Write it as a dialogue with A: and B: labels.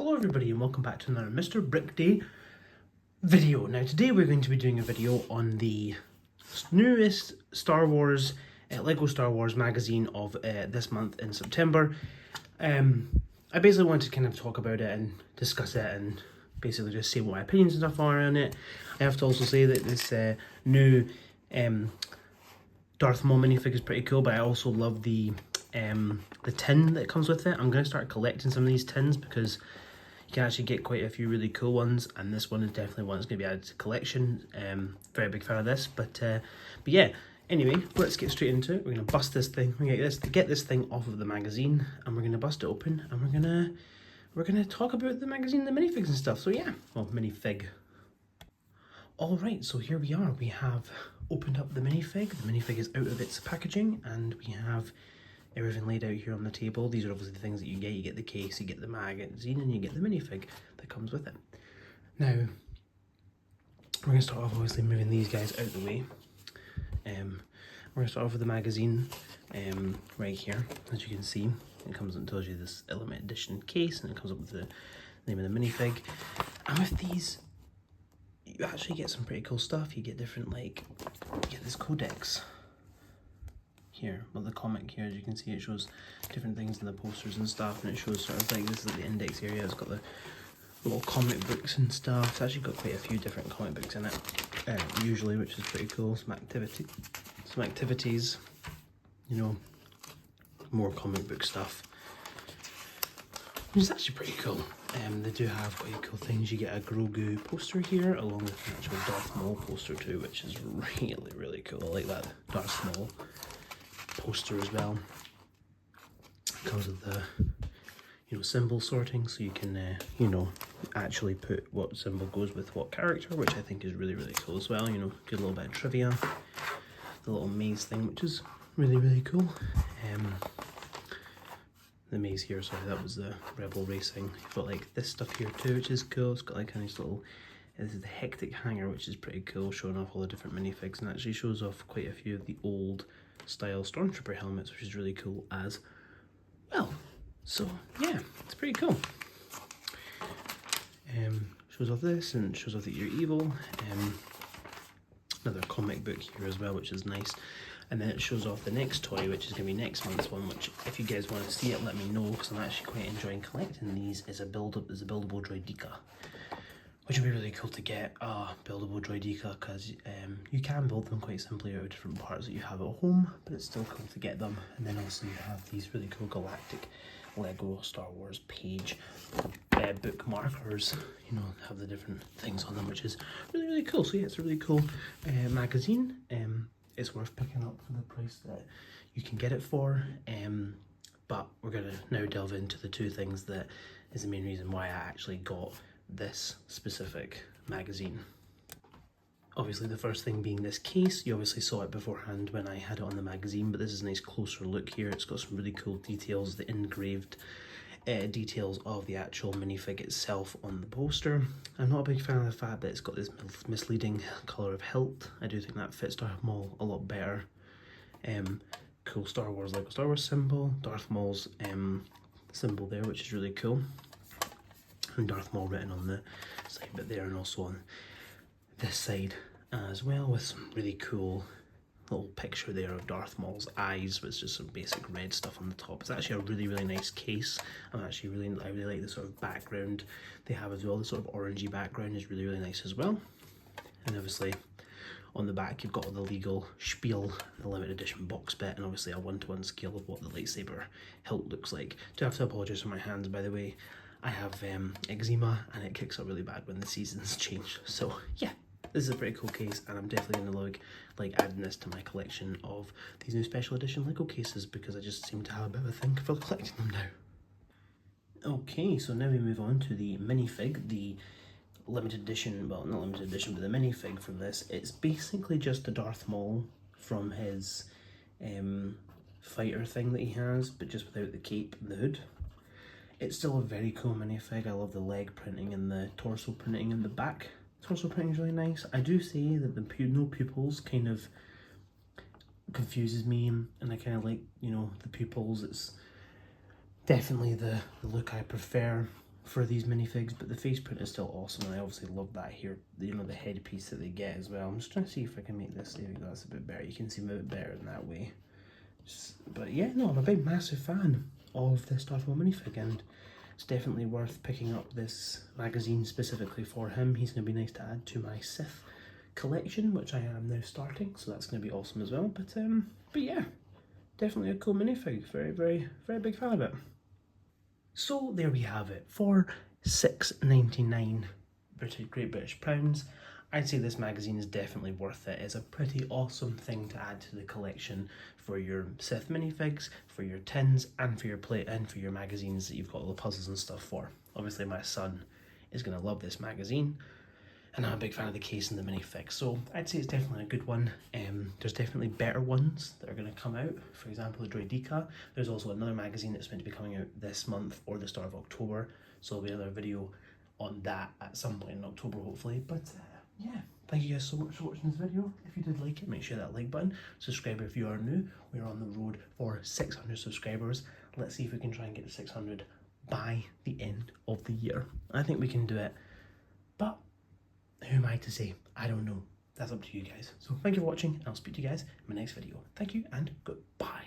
A: Hello everybody and welcome back to another Mr. Brick Day video. Now today we're going to be doing a video on the newest Star Wars, Lego Star Wars magazine of this month in September. I basically wanted to kind of talk about it and discuss it and basically just say what my opinions and stuff are on it. I have to also say that this new Darth Maul minifig is pretty cool, but I also love the tin that comes with it. I'm going to start collecting some of these tins because you can actually get quite a few really cool ones, and this one is definitely one that's going to be added to collection. Very big fan of this, but yeah. Anyway, let's get straight into it. We're going to bust this thing. We're going to get this thing off of the magazine, and we're going to bust it open, and we're gonna talk about the magazine, the minifigs and stuff. So yeah, well, minifig. All right, so here we are. We have opened up the minifig. The minifig is out of its packaging, and we have everything laid out here on the table. These are obviously the things that you get. You get the case, you get the magazine, and you get the minifig that comes with it. Now, we're going to start off obviously moving these guys out of the way. We're going to start off with the magazine right here. As you can see, it comes and tells you this limited edition case, and it comes up with the name of the minifig. And with these, you actually get some pretty cool stuff. You get different, like, you get this codex here, well, the comic here, as you can see, it shows different things in the posters and stuff, and it shows sort of like, this is like the index area. It's got the little comic books and stuff. It's actually got quite a few different comic books in it, usually, which is pretty cool. Some activities, you know, more comic book stuff, which is actually pretty cool. They do have quite cool things. You get a Grogu poster here, along with an actual Darth Maul poster too, which is really, really cool. I like that Darth Maul poster as well. It comes with the, you know, symbol sorting, so you can, you know, actually put what symbol goes with what character, which I think is really, really cool as well. You know, good little bit of trivia. The little maze thing, which is really, really cool. The maze here, sorry, that was the Rebel Racing. You've got like this stuff here too, which is cool. It's got like a nice little, this is the Hectic Hanger, which is pretty cool, showing off all the different minifigs, and actually shows off quite a few of the old style Stormtrooper helmets, which is really cool as well. So yeah, it's pretty cool. Shows off this and shows off that you're evil. Another comic book here as well, which is nice. And then it shows off the next toy, which is going to be next month's one, which if you guys want to see it, let me know, because I'm actually quite enjoying collecting these. Is a buildable Droideka, which would be really cool to get a buildable Droideka, because you can build them quite simply out of different parts that you have at home, but it's still cool to get them. And then also you have these really cool galactic Lego Star Wars page book markers, you know, have the different things on them, which is really, really cool. So yeah, it's a really cool magazine. It's worth picking up for the price that you can get it for. But we're going to now delve into the two things that is the main reason why I actually got this specific magazine. Obviously the first thing being this case. You obviously saw it beforehand when I had it on the magazine, but this is a nice closer look here. It's got some really cool details, the engraved details of the actual minifig itself on the poster. I'm not a big fan of the fact that it's got this misleading colour of hilt. I do think that fits Darth Maul a lot better. Cool Star Wars, Lego Star Wars symbol, Darth Maul's symbol there, which is really cool, and Darth Maul written on the side bit there, and also on this side as well, with some really cool little picture there of Darth Maul's eyes with just some basic red stuff on the top. It's actually a really, really nice case. I really like the sort of background they have as well. The sort of orangey background is really, really nice as well. And obviously on the back you've got all the legal spiel, the limited edition box bit, and obviously a 1-to-1 scale of what the lightsaber hilt looks like. Do have to apologise for my hands, by the way. I have eczema, and it kicks up really bad when the seasons change. So yeah, this is a pretty cool case, and I'm definitely going to like adding this to my collection of these new special edition Lego cases, because I just seem to have a bit of a thing for collecting them now. Okay, so now we move on to the minifig, the limited edition, well, not limited edition, but the minifig from this. It's basically just the Darth Maul from his fighter thing that he has, but just without the cape and the hood. It's still a very cool minifig. I love the leg printing and the torso printing in the back. Torso printing is really nice. I do say that the no pupils kind of confuses me, and I kind of like, you know, the pupils. It's definitely the look I prefer. for these minifigs, but the face print is still awesome, and I obviously love that here, you know, the headpiece that they get as well. I'm just trying to see if I can make this, there we go, that's a bit better, you can see them a bit better in that way. But yeah, no, I'm a big massive fan of this Darth Maul minifig, and it's definitely worth picking up this magazine specifically for him. He's going to be nice to add to my Sith collection, which I am now starting, so that's going to be awesome as well. But yeah, definitely a cool minifig. Very, very, very big fan of it. So there we have it for £6.99 Great British pounds. I'd say this magazine is definitely worth it. It's a pretty awesome thing to add to the collection for your Sith minifigs, for your tins, and for your plate, and for your magazines that you've got all the puzzles and stuff for. Obviously my son is going to love this magazine, and I'm a big fan of the case and the minifigs, so I'd say it's definitely a good one. There's definitely better ones that are going to come out. For example, the Droideka. There's also another magazine that's meant to be coming out this month or the start of October, so there'll be another video on that at some point in October hopefully. But yeah, thank you guys so much for watching this video. If you did like it, make sure that like button, subscribe if you are new. We're on the road for 600 subscribers. Let's see if we can try and get to 600 by the end of the year. I think we can do it, but who am I to say? I don't know. That's up to you guys. So thank you for watching, and I'll speak to you guys in my next video. Thank you and goodbye.